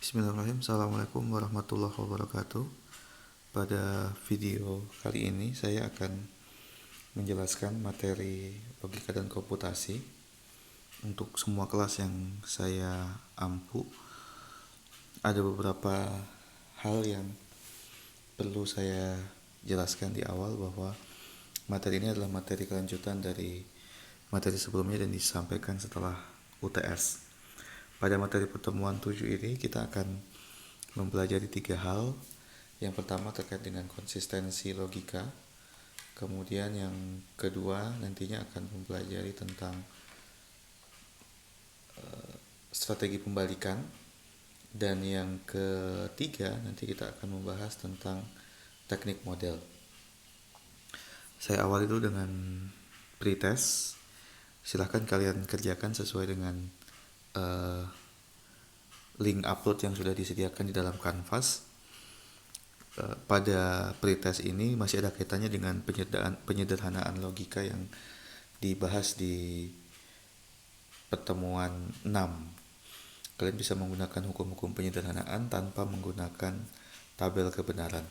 Bismillahirrahmanirrahim. Assalamualaikum warahmatullahi wabarakatuh. Pada video kali ini saya akan menjelaskan materi logika dan komputasi untuk semua kelas yang saya ampu. Ada beberapa hal yang perlu saya jelaskan di awal, bahwa materi ini adalah materi kelanjutan dari materi sebelumnya dan disampaikan setelah UTS. Pada materi pertemuan 7 ini kita akan mempelajari 3 hal. Yang pertama terkait dengan konsistensi logika. Kemudian yang kedua nantinya akan mempelajari tentang strategi pembalikan. Dan yang ketiga nanti kita akan membahas tentang teknik model. Saya awali dulu dengan pretest. Silahkan kalian kerjakan sesuai dengan link upload yang sudah disediakan di dalam Canvas. Pada pretest ini masih ada kaitannya dengan penyederhanaan logika yang dibahas di pertemuan 6. Kalian bisa menggunakan hukum-hukum penyederhanaan tanpa menggunakan tabel kebenaran.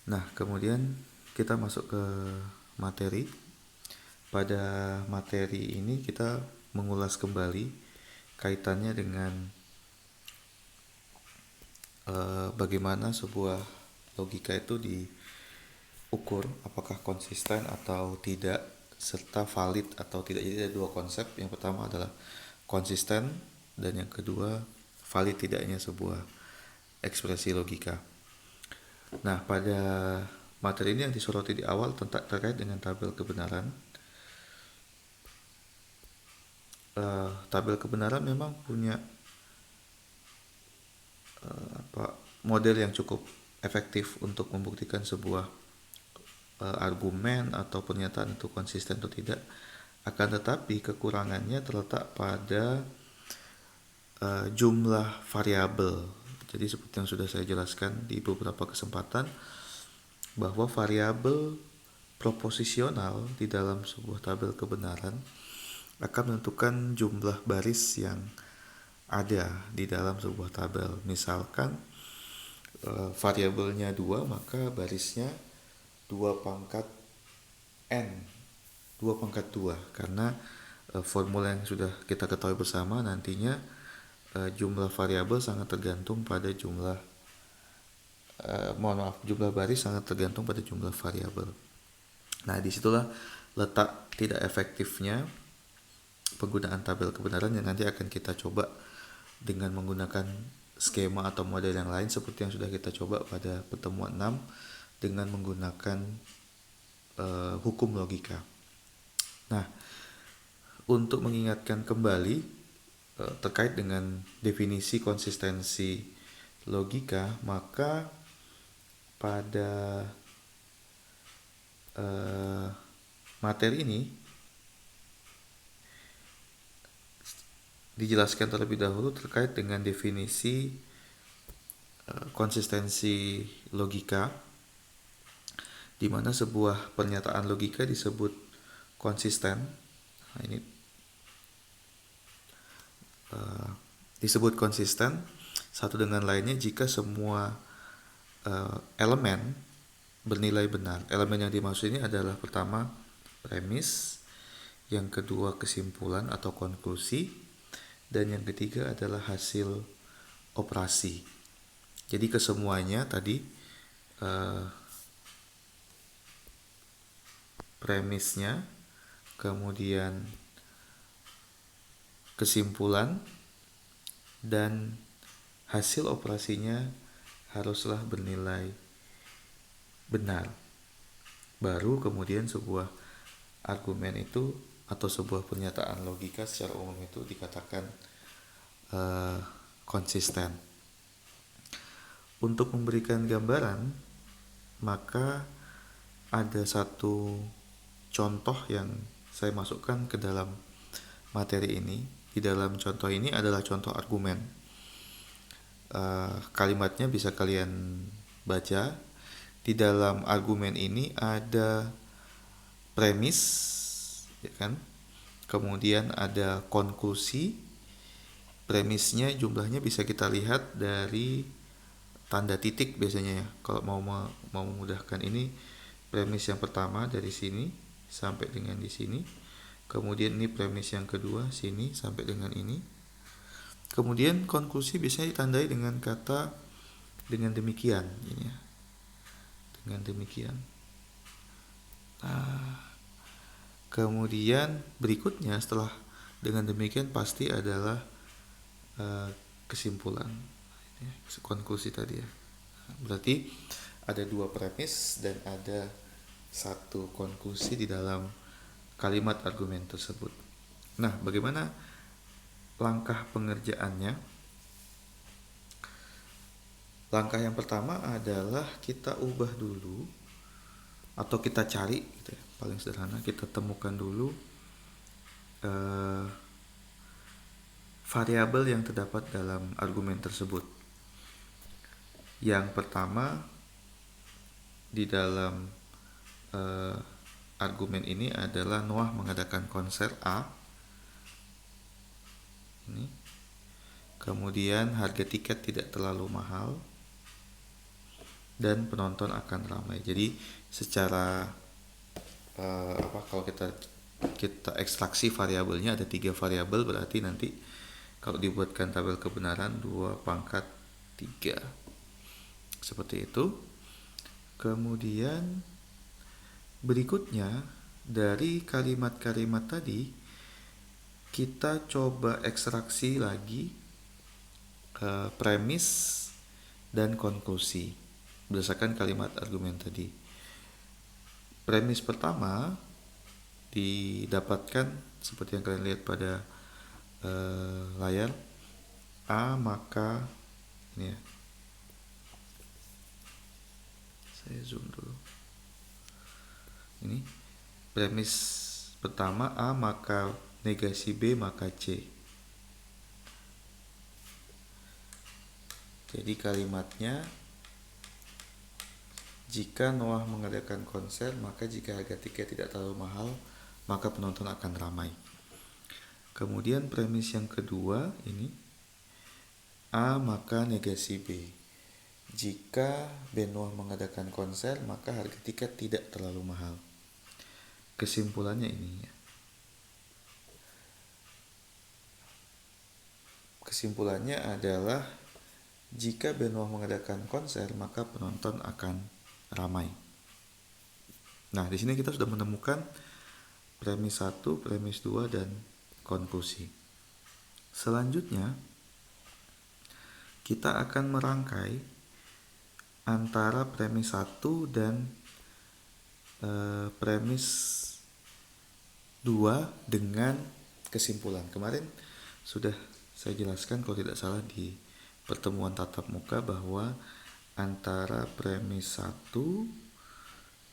Nah, kemudian kita masuk ke materi. Pada materi ini kita mengulas kembali kaitannya dengan bagaimana sebuah logika itu diukur, apakah konsisten atau tidak, serta valid atau tidak. Jadi ada dua konsep. Yang pertama adalah konsisten, dan yang kedua valid tidaknya sebuah ekspresi logika. Nah, pada materi ini yang disoroti di awal terkait dengan tabel kebenaran. Tabel kebenaran memang punya model yang cukup efektif untuk membuktikan sebuah argumen atau pernyataan itu konsisten atau tidak. Akan tetapi kekurangannya terletak pada jumlah variabel. Jadi seperti yang sudah saya jelaskan di beberapa kesempatan, bahwa variabel proposisional di dalam sebuah tabel kebenaran akan menentukan jumlah baris yang ada di dalam sebuah tabel. Misalkan variabelnya 2, maka barisnya 2 pangkat n, 2 pangkat 2, karena formula yang sudah kita ketahui bersama, nantinya jumlah variabel sangat tergantung pada jumlah baris sangat tergantung pada jumlah variabel. Nah, disitulah letak tidak efektifnya penggunaan tabel kebenaran yang nanti akan kita coba dengan menggunakan skema atau model yang lain, seperti yang sudah kita coba pada pertemuan 6 dengan menggunakan hukum logika. Nah, untuk mengingatkan kembali terkait dengan definisi konsistensi logika, maka pada materi ini dijelaskan terlebih dahulu terkait dengan definisi konsistensi logika, di mana sebuah pernyataan logika disebut konsisten. Nah, ini disebut konsisten satu dengan lainnya jika semua elemen bernilai benar. Elemen yang dimaksud ini adalah pertama premis, yang kedua kesimpulan atau konklusi, dan yang ketiga adalah hasil operasi. Jadi kesemuanya tadi premisnya, kemudian kesimpulan, dan hasil operasinya haruslah bernilai benar. Baru kemudian sebuah argumen itu atau sebuah pernyataan logika secara umum itu dikatakan konsisten. Untuk memberikan gambaran, maka ada satu contoh yang saya masukkan ke dalam materi ini. Di dalam contoh ini adalah contoh argumen. Kalimatnya bisa kalian baca. Di dalam argumen ini ada premis, ya kan? Kemudian ada konklusi, premisnya jumlahnya bisa kita lihat dari tanda titik biasanya ya. Kalau mau memudahkan ini, premis yang pertama dari sini sampai dengan di sini. Kemudian ini premis yang kedua sini sampai dengan ini. Kemudian konklusi biasanya ditandai dengan kata dengan demikian ini ya. Dengan demikian. Nah, kemudian berikutnya setelah dengan demikian pasti adalah kesimpulan, konklusi tadi ya. Berarti ada dua premis dan ada satu konklusi di dalam kalimat argumen tersebut. Nah, bagaimana langkah pengerjaannya? Langkah yang pertama adalah kita ubah dulu atau kita cari gitu ya, paling sederhana kita temukan dulu variabel yang terdapat dalam argumen tersebut. Yang pertama di dalam argumen ini adalah Noah mengadakan konser A. Ini. Kemudian harga tiket tidak terlalu mahal dan penonton akan ramai. Jadi secara kalau kita ekstraksi variabelnya ada 3 variabel, berarti nanti kalau dibuatkan tabel kebenaran 2 pangkat 3 seperti itu. Kemudian berikutnya dari kalimat-kalimat tadi kita coba ekstraksi lagi premis dan konklusi berdasarkan kalimat argumen tadi. Premis pertama didapatkan seperti yang kalian lihat pada layar, A maka ini ya, saya zoom dulu. Ini premis pertama A maka negasi B maka C. Jadi kalimatnya, jika Noah mengadakan konser, maka jika harga tiket tidak terlalu mahal, maka penonton akan ramai. Kemudian premis yang kedua ini, A maka negasi B. Jika band Noah mengadakan konser, maka harga tiket tidak terlalu mahal. Kesimpulannya ini ya. Kesimpulannya adalah jika band Noah mengadakan konser, maka penonton akan ramai. Nah, di sini kita sudah menemukan premis 1, premis 2, dan konklusi. Selanjutnya, kita akan merangkai antara premis 1 dan premis 2 dengan kesimpulan. Kemarin sudah saya jelaskan kalau tidak salah di pertemuan tatap muka bahwa antara premis 1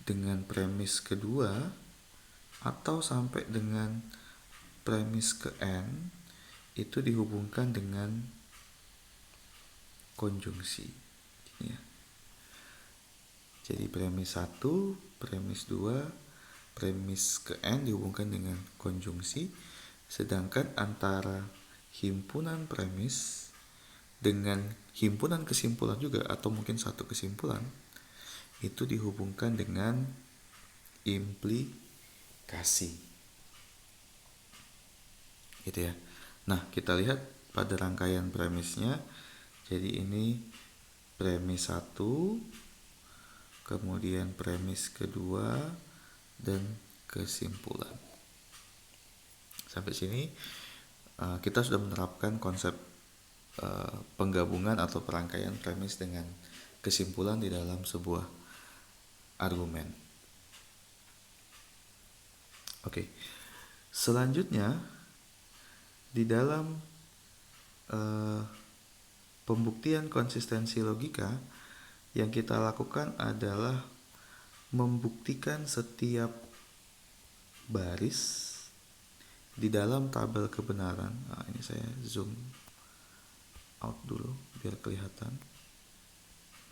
dengan premis kedua atau sampai dengan premis ke N itu dihubungkan dengan konjungsi ya. Jadi premis 1, premis 2, premis ke N dihubungkan dengan konjungsi, sedangkan antara himpunan premis dengan himpunan kesimpulan juga atau mungkin satu kesimpulan itu dihubungkan dengan implikasi gitu ya. Nah, kita lihat pada rangkaian premisnya. Jadi ini premis 1, kemudian premis kedua, dan kesimpulan. Sampai sini kita sudah menerapkan konsep penggabungan atau perangkaian premis dengan kesimpulan di dalam sebuah argumen. Oke. Selanjutnya di dalam pembuktian konsistensi logika yang kita lakukan adalah membuktikan setiap baris di dalam tabel kebenaran. Nah, ini saya zoom out dulu biar kelihatan.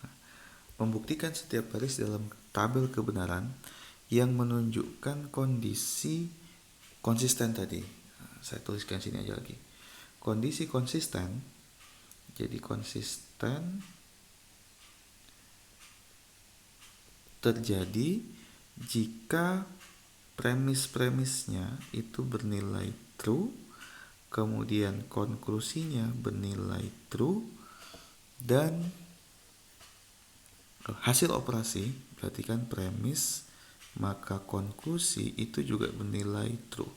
Nah, membuktikan setiap baris dalam tabel kebenaran yang menunjukkan kondisi konsisten tadi. Nah, saya tuliskan sini aja lagi. kondisi konsisten. Jadi konsisten terjadi jika premis-premisnya itu bernilai true, kemudian konklusinya bernilai true, dan hasil operasi, berarti kan premis maka konklusi itu juga bernilai true.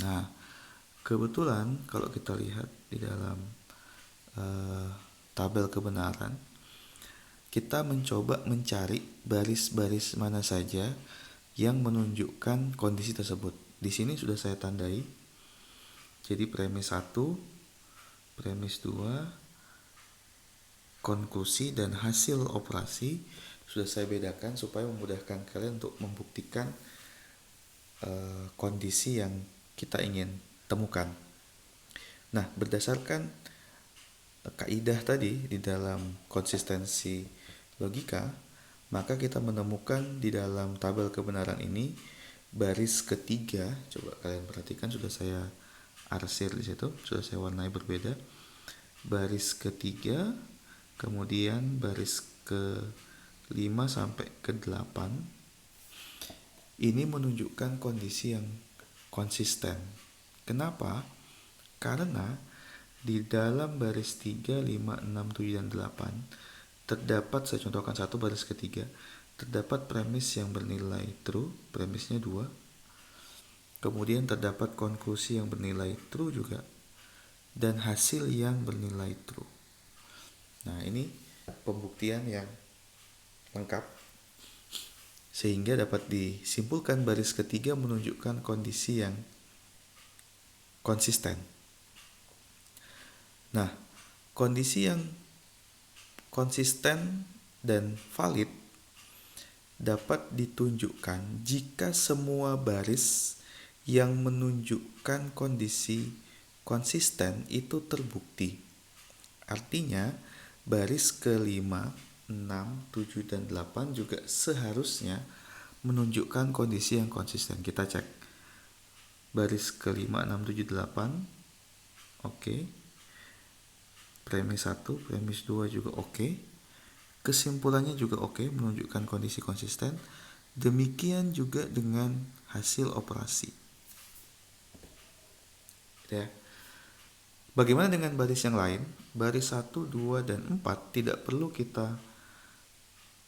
Nah, kebetulan kalau kita lihat di dalam tabel kebenaran, kita mencoba mencari baris-baris mana saja yang menunjukkan kondisi tersebut. Di sini sudah saya tandai. Jadi premis 1, premis 2, konklusi dan hasil operasi sudah saya bedakan supaya memudahkan kalian untuk membuktikan kondisi yang kita ingin temukan. Nah, berdasarkan kaidah tadi di dalam konsistensi logika, maka kita menemukan di dalam tabel kebenaran ini baris ketiga. Coba kalian perhatikan, sudah saya arsir di situ, sudah saya warnai berbeda. Baris ketiga, kemudian baris ke-5 sampai ke-8. Ini menunjukkan kondisi yang konsisten. Kenapa? Karena di dalam baris 3, 5, 6, 7, dan 8 terdapat, saya contohkan satu baris ketiga, terdapat premis yang bernilai true, premisnya 2. Kemudian terdapat konklusi yang bernilai true juga, dan hasil yang bernilai true. Nah, ini pembuktian yang lengkap, sehingga dapat disimpulkan baris ketiga menunjukkan kondisi yang konsisten. Nah, kondisi yang konsisten dan valid dapat ditunjukkan jika semua baris yang menunjukkan kondisi konsisten itu terbukti. Artinya, baris ke-5, 6, 7, dan 8 juga seharusnya menunjukkan kondisi yang konsisten. Kita cek. Baris ke-5, 6, 7, 8. Oke. Premis 1, premis 2 juga oke. Kesimpulannya juga oke, menunjukkan kondisi konsisten. Demikian juga dengan hasil operasi. Ya. Bagaimana dengan baris yang lain? Baris 1, 2, dan 4 tidak perlu kita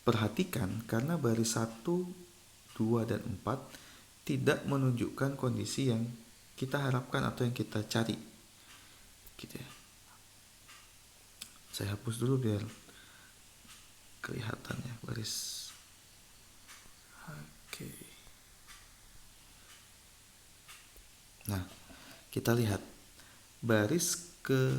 perhatikan karena baris 1, 2, dan 4 tidak menunjukkan kondisi yang kita harapkan atau yang kita cari. Gitu ya. Saya hapus dulu biar kelihatannya baris. Oke. Nah, kita lihat baris ke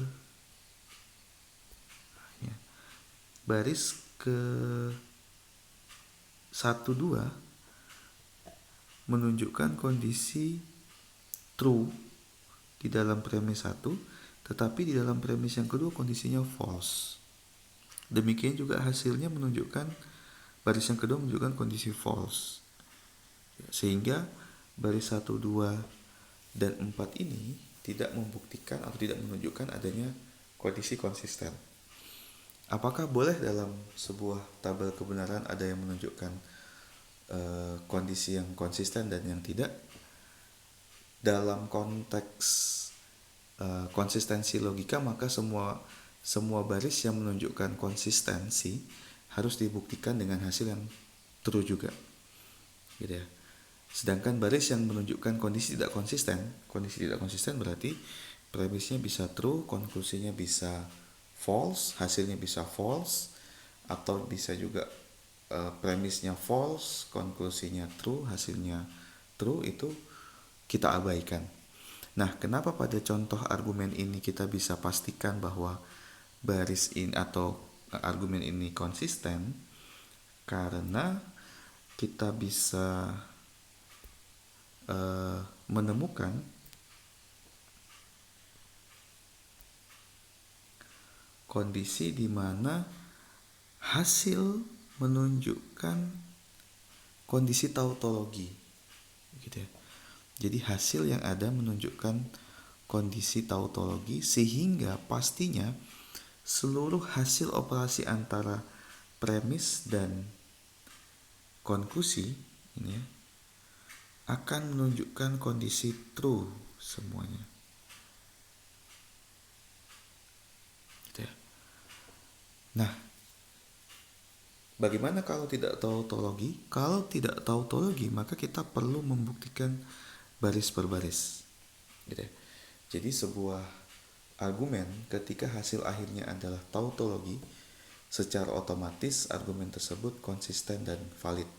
1, 2 menunjukkan kondisi true di dalam premis 1, tetapi di dalam premis yang kedua kondisinya false. Demikian juga hasilnya menunjukkan, baris yang kedua menunjukkan kondisi false. Sehingga baris 1, 2, dan 4 ini tidak membuktikan atau tidak menunjukkan adanya kondisi konsisten. Apakah boleh dalam sebuah tabel kebenaran ada yang menunjukkan kondisi yang konsisten dan yang tidak? Dalam konteks konsistensi logika, maka semua baris yang menunjukkan konsistensi harus dibuktikan dengan hasil yang true juga, gitu ya. Sedangkan baris yang menunjukkan kondisi tidak konsisten berarti premisnya bisa true, konklusinya bisa false, hasilnya bisa false, atau bisa juga premisnya false, konklusinya true, hasilnya true, itu kita abaikan. Nah, kenapa pada contoh argumen ini kita bisa pastikan bahwa baris ini atau argumen ini konsisten? Karena kita bisa menemukan kondisi di mana hasil menunjukkan kondisi tautologi, gitu ya. Jadi hasil yang ada menunjukkan kondisi tautologi, sehingga pastinya seluruh hasil operasi antara premis dan konklusi ini ya, akan menunjukkan kondisi true semuanya. Gitu ya. Nah, bagaimana kalau tidak tautologi? Kalau tidak tautologi, maka kita perlu membuktikan baris per baris. Gitu ya. Jadi sebuah argumen ketika hasil akhirnya adalah tautologi, secara otomatis argumen tersebut konsisten dan valid.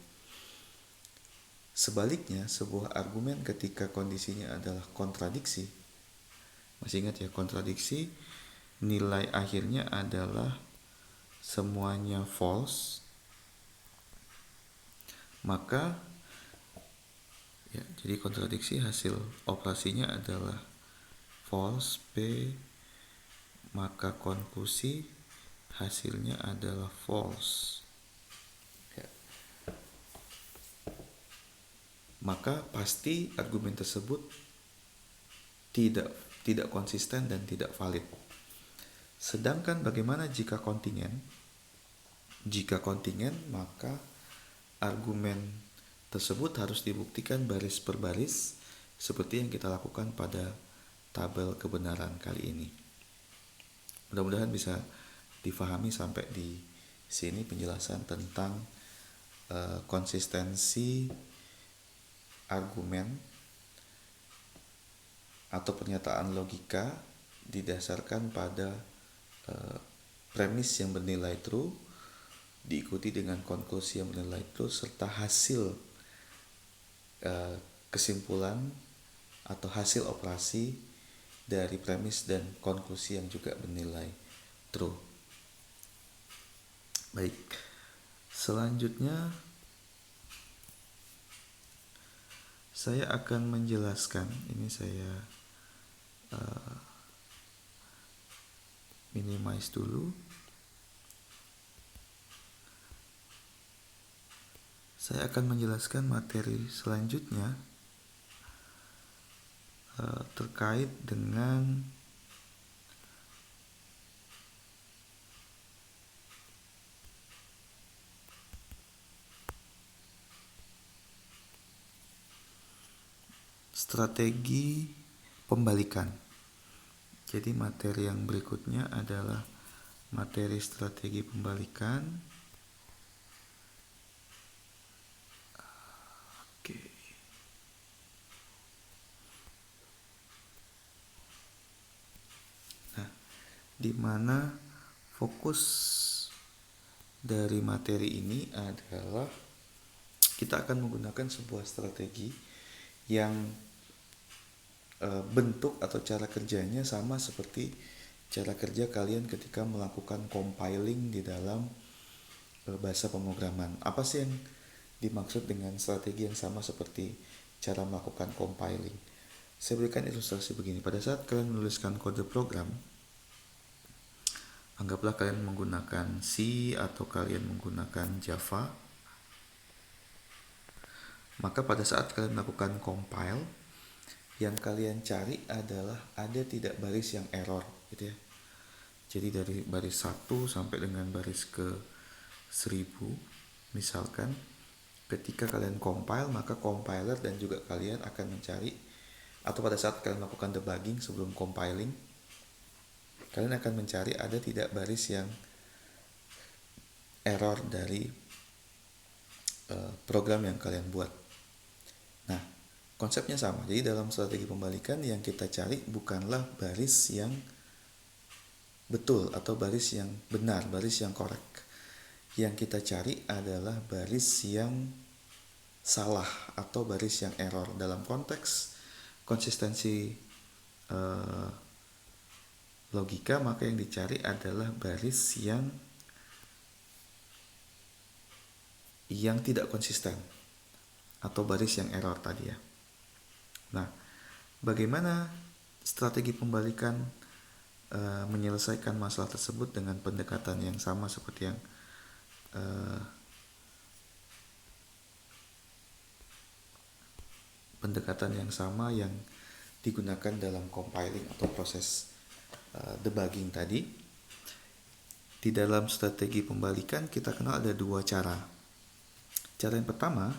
Sebaliknya, sebuah argumen ketika kondisinya adalah kontradiksi, masih ingat ya, kontradiksi nilai akhirnya adalah semuanya false, maka ya, jadi kontradiksi hasil operasinya adalah false P, maka konklusi hasilnya adalah false. Maka pasti argumen tersebut tidak konsisten dan tidak valid. Sedangkan bagaimana jika kontingen? Jika kontingen, maka argumen tersebut harus dibuktikan baris per baris seperti yang kita lakukan pada tabel kebenaran kali ini. Mudah-mudahan bisa difahami sampai di sini penjelasan tentang konsistensi argumen atau pernyataan logika didasarkan pada premis yang bernilai true diikuti dengan konklusi yang bernilai true serta hasil kesimpulan atau hasil operasi dari premis dan konklusi yang juga bernilai true. Baik, selanjutnya saya akan menjelaskan, ini saya minimize dulu. Saya akan menjelaskan materi selanjutnya terkait dengan strategi pembalikan. Jadi materi yang berikutnya adalah materi strategi pembalikan. Oke. Nah, di mana fokus dari materi ini adalah kita akan menggunakan sebuah strategi yang bentuk atau cara kerjanya sama seperti cara kerja kalian ketika melakukan compiling di dalam bahasa pemrograman. Apa sih yang dimaksud dengan strategi yang sama seperti cara melakukan compiling? Saya berikan ilustrasi begini. Pada saat kalian menuliskan kode program, anggaplah kalian menggunakan C atau kalian menggunakan Java, maka pada saat kalian melakukan compile, yang kalian cari adalah ada tidak baris yang error gitu ya. Jadi dari baris 1 sampai dengan baris ke 1000 misalkan, ketika kalian compile, maka compiler dan juga kalian akan mencari, atau pada saat kalian melakukan debugging sebelum compiling, kalian akan mencari ada tidak baris yang error dari program yang kalian buat. Nah, konsepnya sama. Jadi dalam strategi pembalikan yang kita cari bukanlah baris yang betul atau baris yang benar, baris yang correct. Yang kita cari adalah baris yang salah atau baris yang error. Dalam konteks konsistensi logika, maka yang dicari adalah baris yang tidak konsisten atau baris yang error tadi ya. Nah, bagaimana strategi pembalikan menyelesaikan masalah tersebut dengan pendekatan yang sama seperti yang pendekatan yang sama yang digunakan dalam compiling atau proses debugging tadi. Di dalam strategi pembalikan kita kenal ada dua cara. Cara yang pertama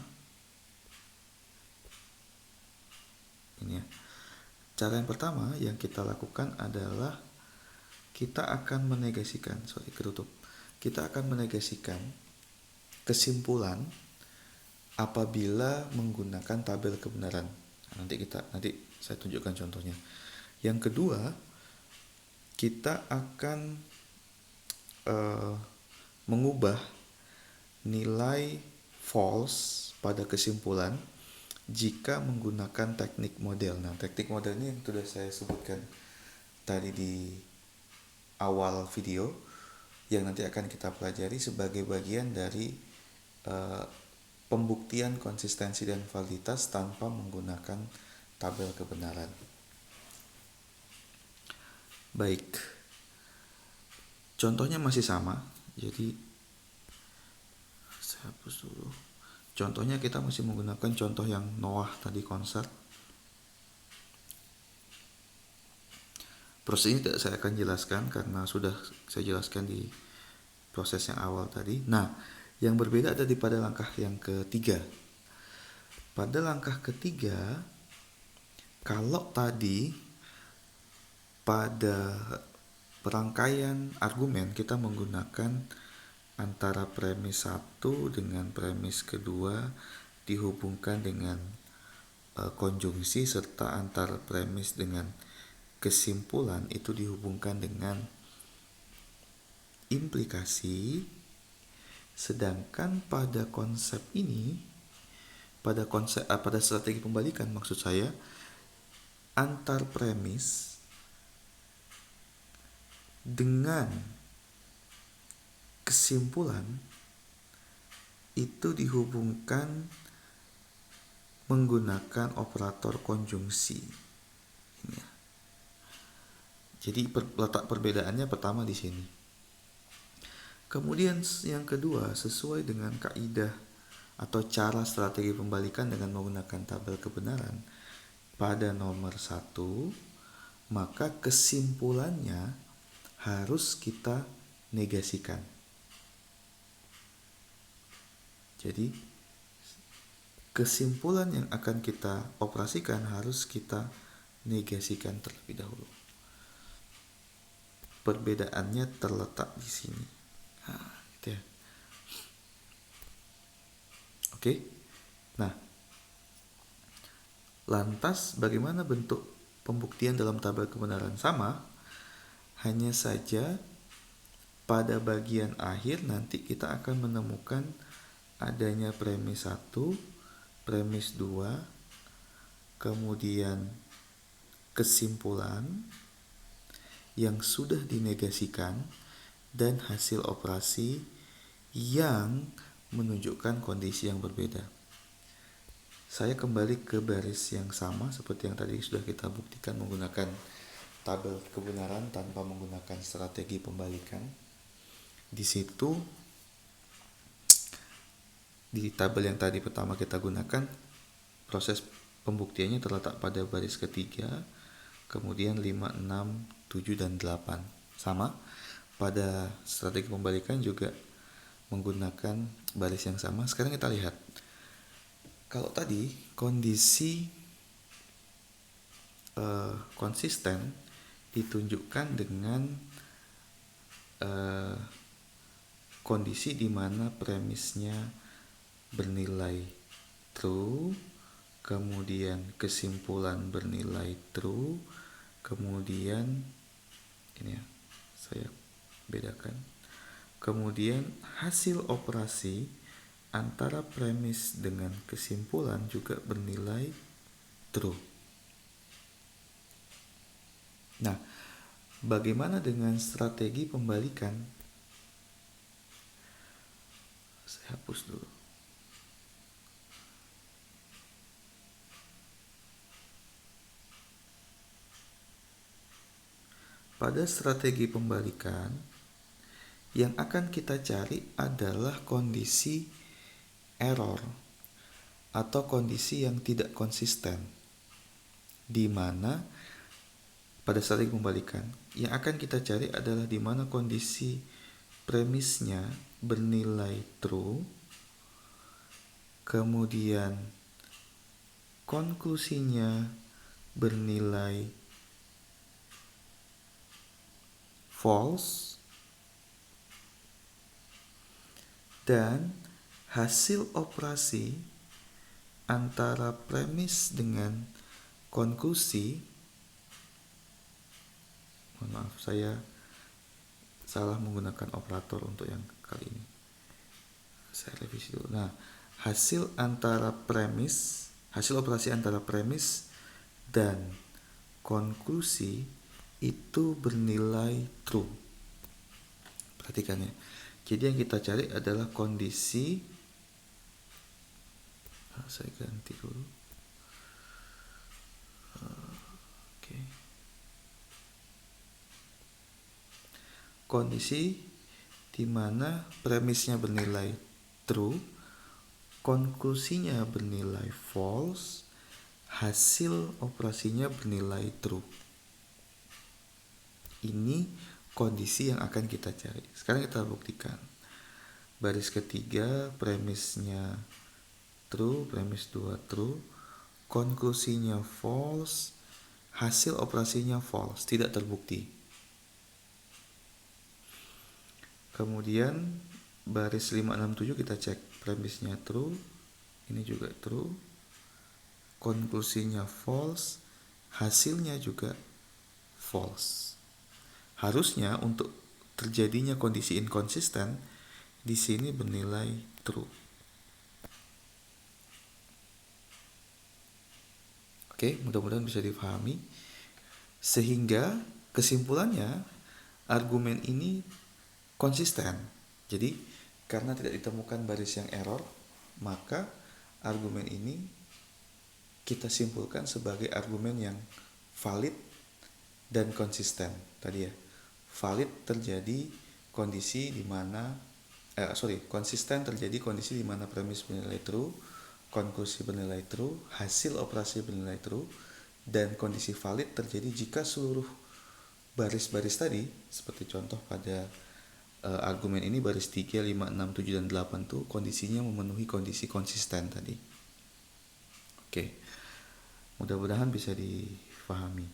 ini ya. Cara yang pertama yang kita lakukan adalah kita akan menegasikan, Kita akan menegasikan kesimpulan apabila menggunakan tabel kebenaran. Nanti saya tunjukkan contohnya. Yang kedua, kita akan mengubah nilai false pada kesimpulan jika menggunakan teknik model. Nah, teknik model ini yang sudah saya sebutkan tadi di awal video, yang nanti akan kita pelajari sebagai bagian dari pembuktian konsistensi dan validitas tanpa menggunakan tabel kebenaran. Baik. Contohnya masih sama, jadi saya hapus dulu. Contohnya kita masih menggunakan contoh yang Noah tadi, konser. Proses ini tidak saya akan jelaskan karena sudah saya jelaskan di proses yang awal tadi. Nah, yang berbeda ada pada langkah yang ketiga. Pada langkah ketiga, kalau tadi pada perangkaian argumen kita menggunakan antara premis 1 dengan premis kedua dihubungkan dengan konjungsi, serta antar premis dengan kesimpulan itu dihubungkan dengan implikasi. Sedangkan pada konsep ini, pada strategi pembalikan maksud saya, antar premis dengan kesimpulan itu dihubungkan menggunakan operator konjungsi. Ini ya. Jadi letak perbedaannya pertama di sini. Kemudian yang kedua, sesuai dengan kaidah atau cara strategi pembalikan dengan menggunakan tabel kebenaran pada nomor 1, maka kesimpulannya harus kita negasikan. Jadi kesimpulan yang akan kita operasikan harus kita negasikan terlebih dahulu. Perbedaannya terletak di sini. Nah, gitu ya. Oke. Nah, lantas bagaimana bentuk pembuktian dalam tabel kebenaran? Sama. Hanya saja pada bagian akhir nanti kita akan menemukan adanya premis 1, premis 2, kemudian kesimpulan yang sudah dinegasikan dan hasil operasi yang menunjukkan kondisi yang berbeda. Saya kembali ke baris yang sama seperti yang tadi sudah kita buktikan menggunakan tabel kebenaran tanpa menggunakan strategi pembalikan. Di situ, di tabel yang tadi pertama kita gunakan, proses pembuktiannya terletak pada baris ketiga, kemudian 5, 6, 7, dan 8. Sama, pada strategi pembalikan juga menggunakan baris yang sama. Sekarang kita lihat. Kalau tadi kondisi konsisten ditunjukkan dengan kondisi di mana premisnya bernilai true, kemudian kesimpulan bernilai true, kemudian ini ya, saya bedakan, kemudian hasil operasi antara premis dengan kesimpulan juga bernilai true. Nah, bagaimana dengan strategi pembalikan? Saya hapus dulu. Pada strategi pembalikan, yang akan kita cari adalah kondisi error atau kondisi yang tidak konsisten, di mana pada saat dikembalikan yang akan kita cari adalah di mana kondisi premisnya bernilai true, kemudian konklusinya bernilai false, dan hasil operasi antara premis dengan konklusi, mohon maaf saya salah menggunakan operator untuk yang kali ini, saya revisi dulu. Nah, hasil operasi antara premis dan konklusi itu bernilai true. Perhatikan ya. Jadi yang kita cari adalah kondisi, saya ganti dulu. Oke. Kondisi di mana premisnya bernilai true, konklusinya bernilai false, hasil operasinya bernilai true. Ini kondisi yang akan kita cari. Sekarang kita buktikan. Baris ketiga premisnya true, premis 2 true, konklusinya false, hasil operasinya false, tidak terbukti. Kemudian baris 567 kita cek premisnya true, ini juga true, konklusinya false, hasilnya juga false. Harusnya untuk terjadinya kondisi inkonsisten di sini bernilai true. Oke, mudah-mudahan bisa dipahami. Sehingga kesimpulannya argumen ini konsisten. Jadi karena tidak ditemukan baris yang error, maka argumen ini kita simpulkan sebagai argumen yang valid dan konsisten. Tadi ya, valid terjadi kondisi di mana konsisten terjadi kondisi di mana premis bernilai true, konklusi bernilai true, hasil operasi bernilai true, dan kondisi valid terjadi jika seluruh baris-baris tadi, seperti contoh pada argumen ini baris 3, 5, 6, 7, dan 8 tuh kondisinya memenuhi kondisi konsisten tadi. Oke, mudah-mudahan bisa dipahami.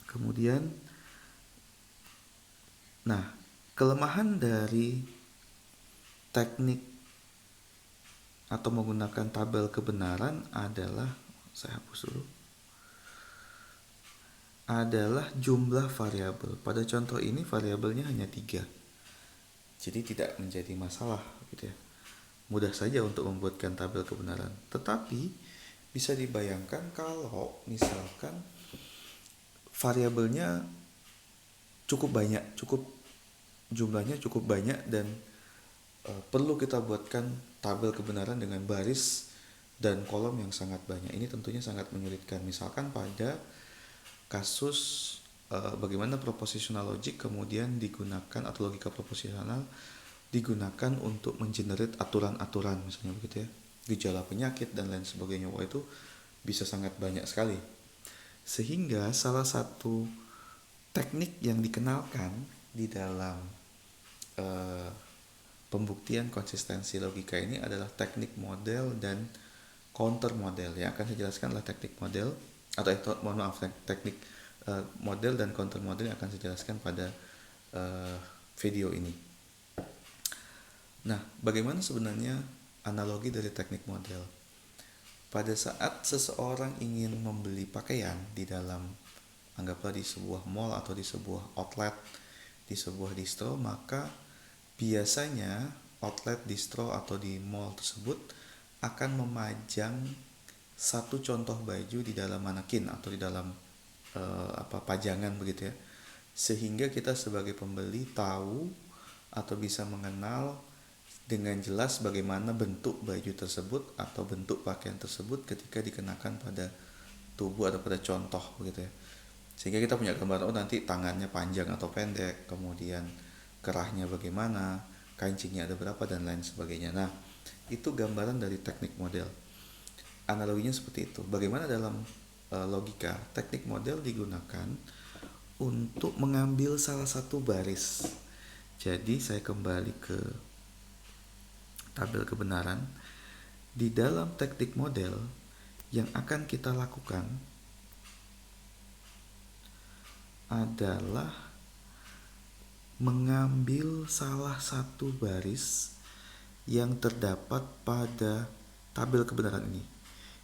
Kemudian, nah, kelemahan dari teknik atau menggunakan tabel kebenaran adalah, saya hapus dulu, adalah jumlah variabel. Pada contoh ini variabelnya hanya 3, jadi tidak menjadi masalah gitu ya. Mudah saja untuk membuatkan tabel kebenaran. Tetapi bisa dibayangkan kalau misalkan variabelnya jumlahnya cukup banyak dan perlu kita buatkan tabel kebenaran dengan baris dan kolom yang sangat banyak. Ini tentunya sangat menyulitkan. Misalkan pada kasus bagaimana propositional logic kemudian digunakan, atau logika proposisional digunakan untuk mengenerate aturan-aturan, misalnya begitu ya, gejala penyakit dan lain sebagainya. Wah, itu bisa sangat banyak sekali. Sehingga salah satu teknik yang dikenalkan di dalam pembuktian konsistensi logika ini adalah teknik model dan counter model. Yang akan saya jelaskan adalah teknik model teknik model dan counter model yang akan saya jelaskan pada video ini. Nah, bagaimana sebenarnya analogi dari teknik model? Pada saat seseorang ingin membeli pakaian di dalam, anggaplah di sebuah mall atau di sebuah outlet, di sebuah distro, maka biasanya outlet, distro, atau di mall tersebut akan memajang satu contoh baju di dalam manekin atau di dalam pajangan begitu ya, sehingga kita sebagai pembeli tahu atau bisa mengenal dengan jelas bagaimana bentuk baju tersebut atau bentuk pakaian tersebut ketika dikenakan pada tubuh atau pada contoh begitu ya. Sehingga kita punya gambaran, nanti tangannya panjang atau pendek, kemudian kerahnya bagaimana, kancingnya ada berapa, dan lain sebagainya. Nah, Itu gambaran dari teknik model. Analoginya seperti itu. Bagaimana dalam logika, teknik model digunakan untuk mengambil salah satu baris. Jadi saya kembali ke tabel kebenaran. Di dalam teknik model yang akan kita lakukan adalah mengambil salah satu baris yang terdapat pada tabel kebenaran ini.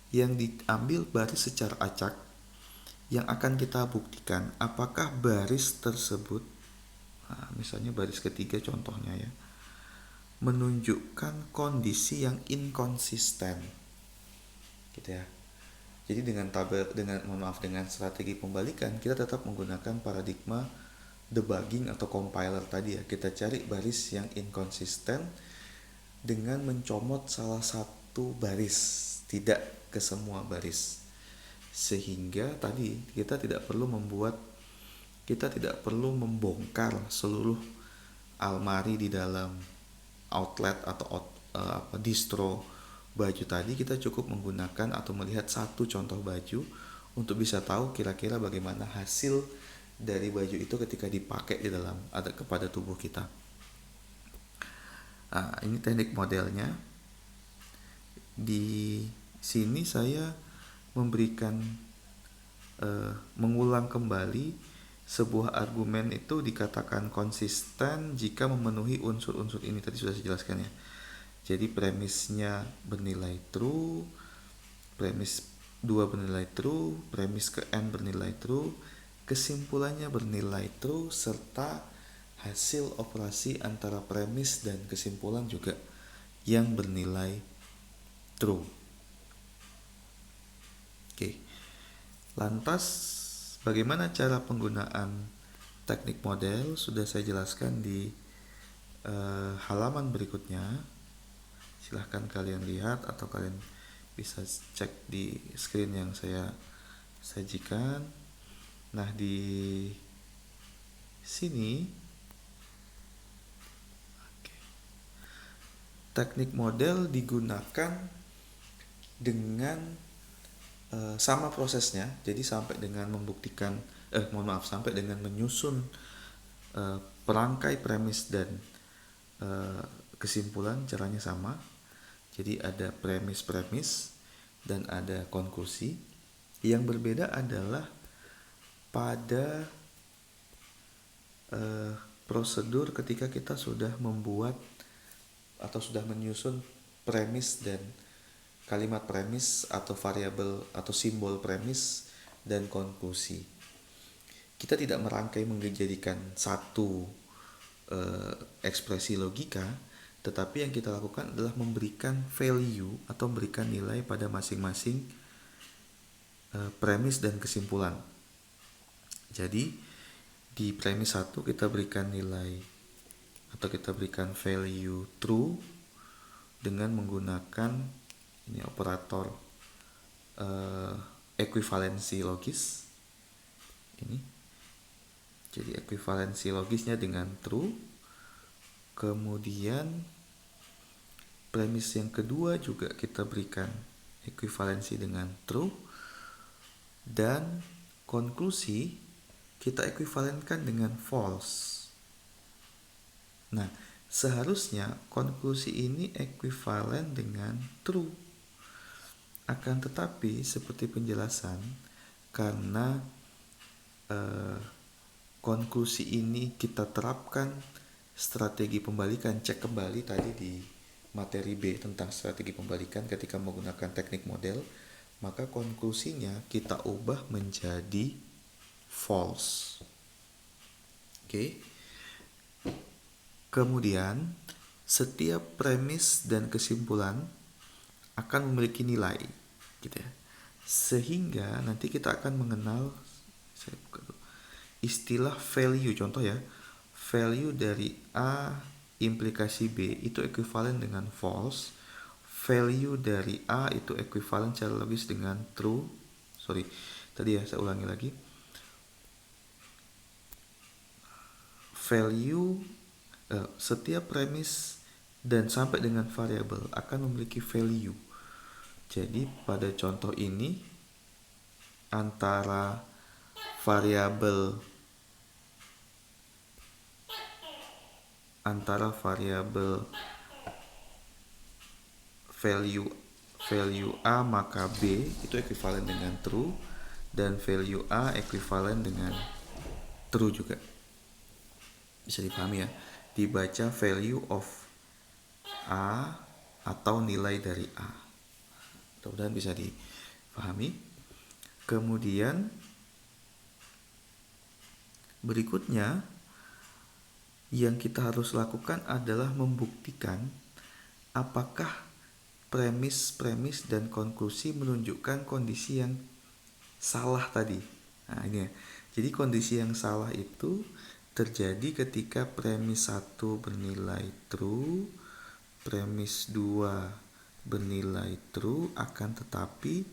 Yang diambil baris secara acak, yang akan kita buktikan apakah baris tersebut, misalnya baris ketiga contohnya ya, menunjukkan kondisi yang inkonsisten, gitu ya. Jadi dengan dengan strategi pembalikan, kita tetap menggunakan paradigma debugging atau compiler tadi ya. Kita cari baris yang inkonsisten dengan mencomot salah satu baris, tidak ke semua baris. Sehingga tadi kita tidak perlu membongkar seluruh almari di dalam outlet atau distro baju tadi. Kita cukup menggunakan atau melihat satu contoh baju untuk bisa tahu kira-kira bagaimana hasil dari baju itu ketika dipakai di dalam kepada tubuh kita. Ini teknik modelnya. Di sini saya memberikan mengulang kembali sebuah argumen itu dikatakan konsisten jika memenuhi unsur-unsur ini. Tadi sudah saya jelaskan ya. Jadi premisnya bernilai true, premis 2 bernilai true, premis ke n bernilai true, kesimpulannya bernilai true, serta hasil operasi antara premis dan kesimpulan juga yang bernilai true. Oke. Lantas bagaimana cara penggunaan teknik model sudah saya jelaskan di halaman berikutnya. Silahkan kalian lihat atau kalian bisa cek di screen yang saya sajikan. Nah, di sini teknik model digunakan dengan sama prosesnya. Jadi sampai dengan membuktikan sampai dengan menyusun perangkai premis dan kesimpulan, caranya sama. Jadi ada premis dan ada konklusi. Yang berbeda adalah pada prosedur ketika kita sudah membuat atau sudah menyusun premis dan kalimat premis atau variabel atau simbol premis dan konklusi. Kita tidak merangkai menjadikan satu ekspresi logika, tetapi yang kita lakukan adalah memberikan value atau memberikan nilai pada masing-masing premis dan kesimpulan. Jadi di premis 1 kita berikan nilai atau kita berikan value true dengan menggunakan ini operator ekuivalensi logis ini. Jadi ekuivalensi logisnya dengan true. Kemudian premis yang kedua juga kita berikan ekuivalensi dengan true, dan konklusi kita ekuivalenkan dengan false. Nah, seharusnya konklusi ini ekuivalen dengan true. Akan tetapi seperti penjelasan, karena konklusi ini kita terapkan strategi pembalikan, cek kembali tadi di materi B tentang strategi pembalikan ketika menggunakan teknik model, maka konklusinya kita ubah menjadi false. Oke. Kemudian setiap premis dan kesimpulan akan memiliki nilai, gitu ya. Sehingga nanti kita akan mengenal, saya buka dulu, istilah value. Contoh ya, value dari A implikasi B itu ekuivalen dengan false. Value dari A itu ekuivalen secara logis dengan true. Tadi ya, saya ulangi lagi. Value setiap premis dan sampai dengan variabel akan memiliki value. Jadi pada contoh ini antara variabel value value A maka B itu ekuivalen dengan true, dan value A ekuivalen dengan true juga. Bisa dipahami ya, dibaca value of A atau nilai dari A. Mudah-mudahan bisa dipahami. Kemudian berikutnya yang kita harus lakukan adalah membuktikan apakah premis dan konklusi menunjukkan kondisi yang salah tadi. Nah ini ya. Jadi kondisi yang salah itu terjadi ketika premis 1 bernilai true, premis 2 bernilai true, akan tetapi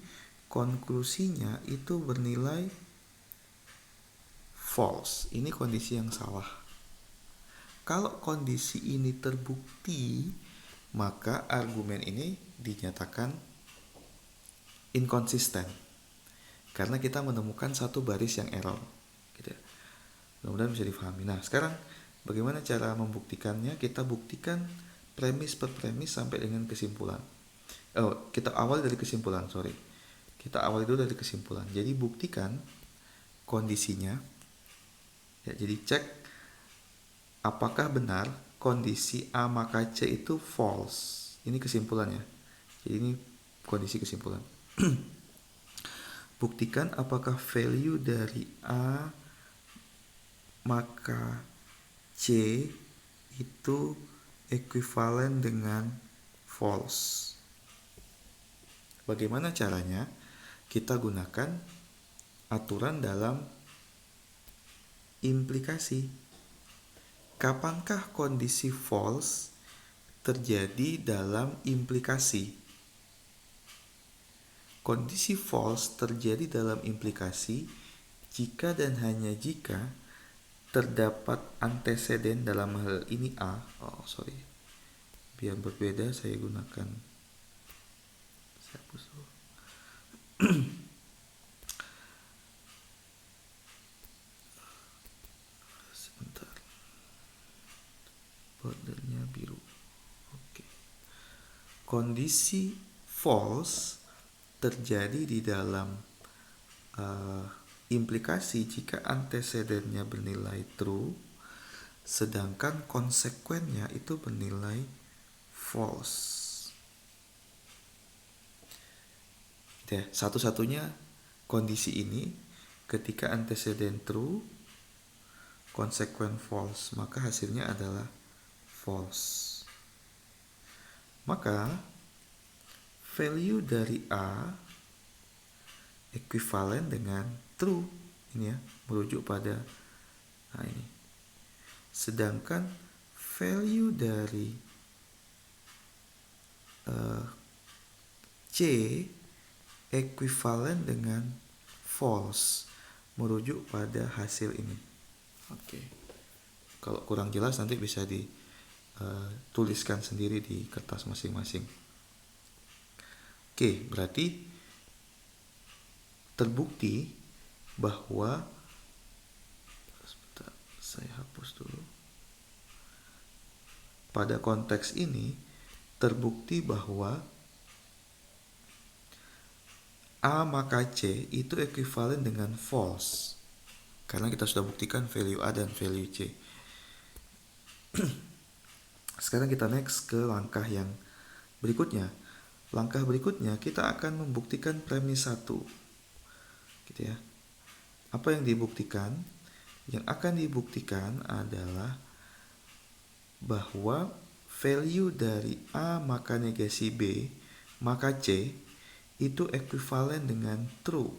konklusinya itu bernilai false. Ini kondisi yang salah. Kalau kondisi ini terbukti, maka argumen ini dinyatakan inkonsisten karena kita menemukan satu baris yang error, gitu ya. Mudah-mudahan bisa difahami. Nah, sekarang bagaimana cara membuktikannya? Kita buktikan premis per premis sampai dengan kesimpulan. Kita awal dari kesimpulan, Kita awal dulu dari kesimpulan. Jadi buktikan kondisinya. Ya, jadi cek apakah benar kondisi A maka C itu false. Ini kesimpulannya. Jadi ini kondisi kesimpulan. Buktikan apakah value dari A maka C itu ekuivalen dengan false. Bagaimana caranya? Kita gunakan aturan dalam implikasi. Kapankah kondisi false terjadi dalam implikasi? Kondisi false terjadi dalam implikasi jika dan hanya jika terdapat anteseden, dalam hal ini A. Biar berbeda saya gunakan. Saya hapus dulu. Sebentar. Bordernya biru. Oke. Kondisi false terjadi di dalam implikasi jika antecedennya bernilai true, sedangkan konsekuennya itu bernilai false. Ya, satu-satunya kondisi ini ketika antecedent true, konsekuen false, maka hasilnya adalah false. Maka value dari A ekuivalen dengan true, ini ya, merujuk pada ini. Sedangkan value dari C ekuivalen dengan false, merujuk pada hasil ini. Oke. Kalau kurang jelas nanti bisa dituliskan sendiri di kertas masing-masing. Oke, berarti terbukti bahwa, sebentar, saya hapus dulu. Pada konteks ini terbukti bahwa A maka C itu ekuivalen dengan false karena kita sudah buktikan value A dan value C. Sekarang kita next ke langkah yang berikutnya. Langkah berikutnya kita akan membuktikan premis 1, gitu ya. Apa yang dibuktikan? Yang akan dibuktikan adalah bahwa value dari A maka negasi B maka C itu ekuivalen dengan true.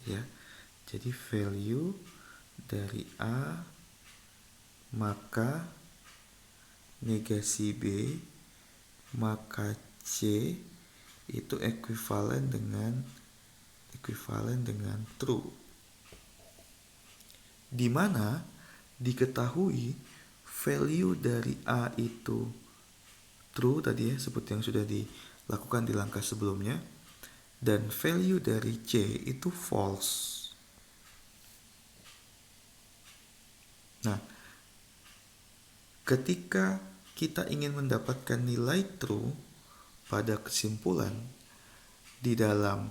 Ya. Jadi value dari A maka negasi B maka C itu ekuivalen dengan true. Di mana diketahui value dari A itu true tadi ya, seperti yang sudah dilakukan di langkah sebelumnya, dan value dari C itu false. Nah, ketika kita ingin mendapatkan nilai true pada kesimpulan di dalam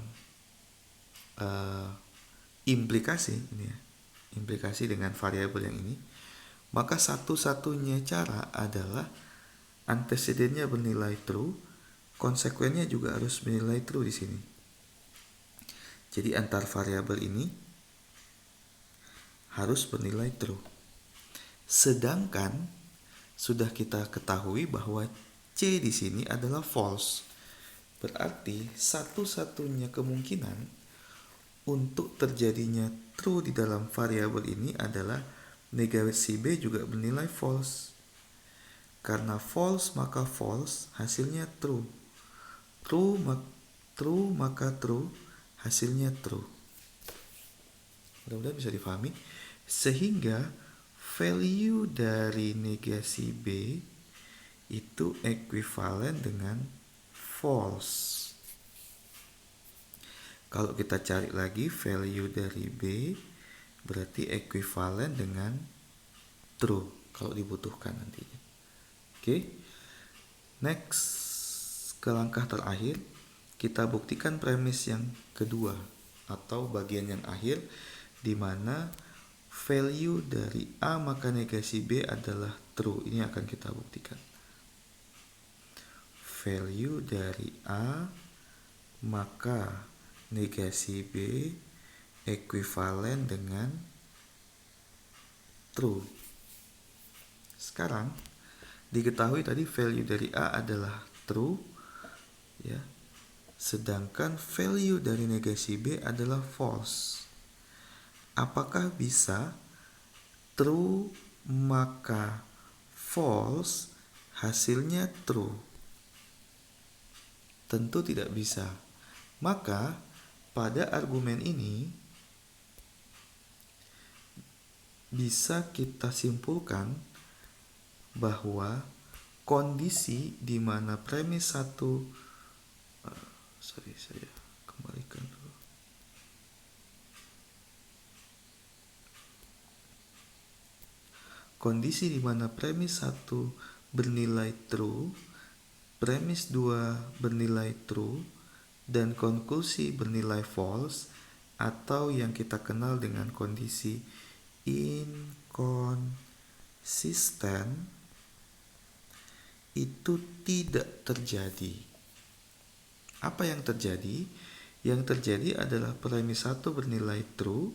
implikasi ini ya, implikasi dengan variabel yang ini, maka satu-satunya cara adalah antecedennya bernilai true, konsekuennya juga harus bernilai true di sini. Jadi antar variabel ini harus bernilai true. Sedangkan sudah kita ketahui bahwa C di sini adalah false. Berarti satu-satunya kemungkinan untuk terjadinya true di dalam variabel ini adalah negasi B juga bernilai false. Karena false maka false, hasilnya true. True maka true, hasilnya true. Mudah-mudahan bisa difahami. Sehingga value dari negasi B itu ekuivalen dengan false. Kalau kita cari lagi value dari B berarti ekuivalen dengan true kalau dibutuhkan nantinya. Oke. Next, ke langkah terakhir, kita buktikan premis yang kedua atau bagian yang akhir di mana value dari A maka negasi B adalah true. Ini akan kita buktikan. Value dari A maka negasi B ekuivalen dengan true. Sekarang diketahui tadi value dari A adalah true ya. Sedangkan value dari negasi B adalah false. Apakah bisa true maka false hasilnya true? Tentu tidak bisa. Maka pada argumen ini bisa kita simpulkan bahwa kondisi di mana premis satu saya kembalikan dulu. Kondisi di mana premis 1 bernilai true, premis 2 bernilai true, dan konklusi bernilai false, atau yang kita kenal dengan kondisi inkonsisten, itu tidak terjadi. Apa yang terjadi? Yang terjadi adalah premis 1 bernilai true,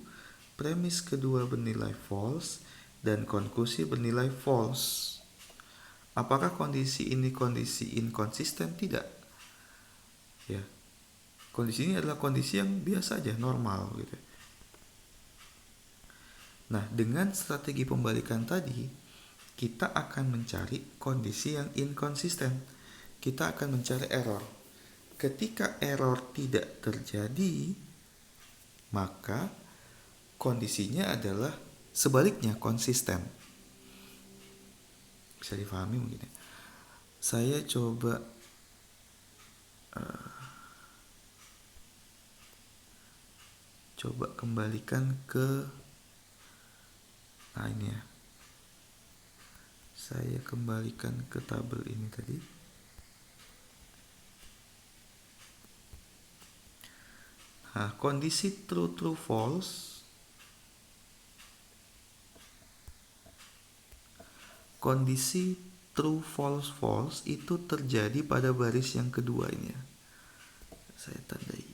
premis kedua bernilai false, dan konklusi bernilai false. Apakah kondisi ini kondisi inkonsisten? Tidak. Ya. Kondisi ini adalah kondisi yang biasa aja, normal gitu. Nah, dengan strategi pembalikan tadi, kita akan mencari kondisi yang inkonsisten. Kita akan mencari error. Ketika error tidak terjadi, maka kondisinya adalah sebaliknya konsisten. Bisa difahami mungkin ya. Saya coba kembalikan ke ini ya. Saya kembalikan ke tabel ini tadi. Nah, kondisi true false. Kondisi true false itu terjadi pada baris yang kedua ini ya. Saya tandai.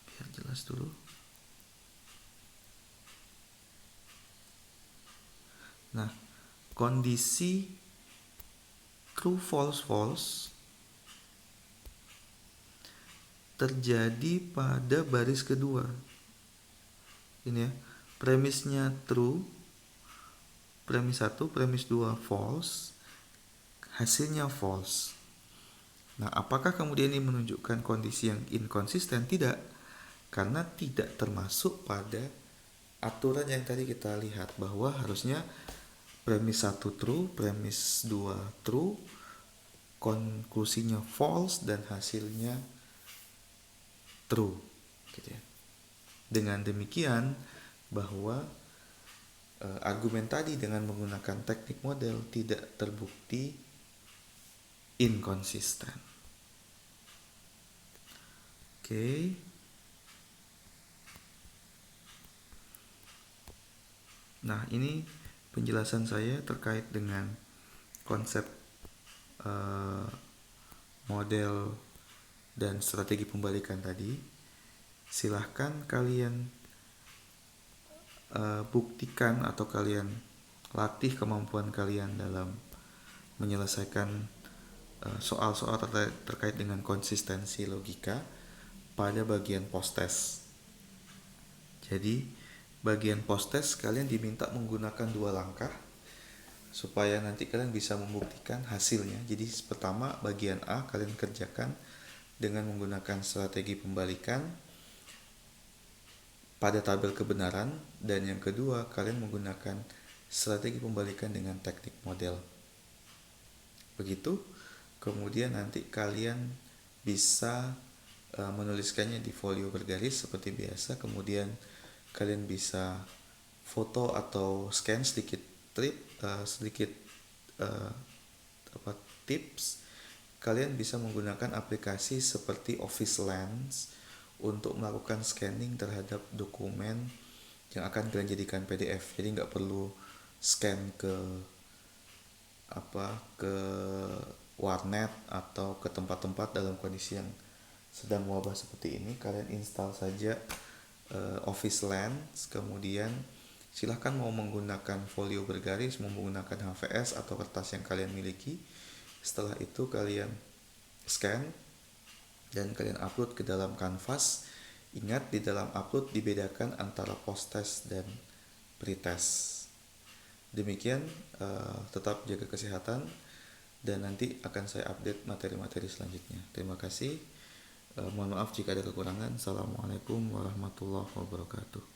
Biar jelas dulu. Nah, kondisi true false terjadi pada baris kedua. Ini ya, premisnya true, premis 1, premis 2 false, hasilnya false. Nah, apakah kemudian ini menunjukkan kondisi yang inkonsisten? Tidak, karena tidak termasuk pada aturan yang tadi kita lihat bahwa harusnya premis 1 true, premis 2 true, konklusinya false dan hasilnya true, gitu ya. Dengan demikian bahwa argumen tadi dengan menggunakan teknik model tidak terbukti inkonsisten. Oke. Nah, ini penjelasan saya terkait dengan konsep model dan strategi pembalikan tadi. Silahkan kalian buktikan atau kalian latih kemampuan kalian dalam menyelesaikan soal-soal terkait dengan konsistensi logika pada bagian post-test. Jadi bagian post-test kalian diminta menggunakan 2 langkah supaya nanti kalian bisa membuktikan hasilnya. Jadi pertama, bagian A kalian kerjakan dengan menggunakan strategi pembalikan pada tabel kebenaran, dan yang kedua kalian menggunakan strategi pembalikan dengan teknik model. Begitu. Kemudian nanti kalian bisa menuliskannya di folio bergaris seperti biasa. Kemudian kalian bisa foto atau scan sedikit tips. Kalian bisa menggunakan aplikasi seperti Office Lens untuk melakukan scanning terhadap dokumen yang akan kalian jadikan PDF. Jadi nggak perlu scan ke warnet atau ke tempat-tempat dalam kondisi yang sedang wabah seperti ini. Kalian install saja Office Lens, kemudian silahkan mau menggunakan folio bergaris, mau menggunakan HVS atau kertas yang kalian miliki. Setelah itu kalian scan dan kalian upload ke dalam Canvas. Ingat, di dalam upload dibedakan antara post-test dan pre-test. Demikian, tetap jaga kesehatan dan nanti akan saya update materi-materi selanjutnya. Terima kasih. Mohon maaf jika ada kekurangan. Assalamualaikum warahmatullahi wabarakatuh.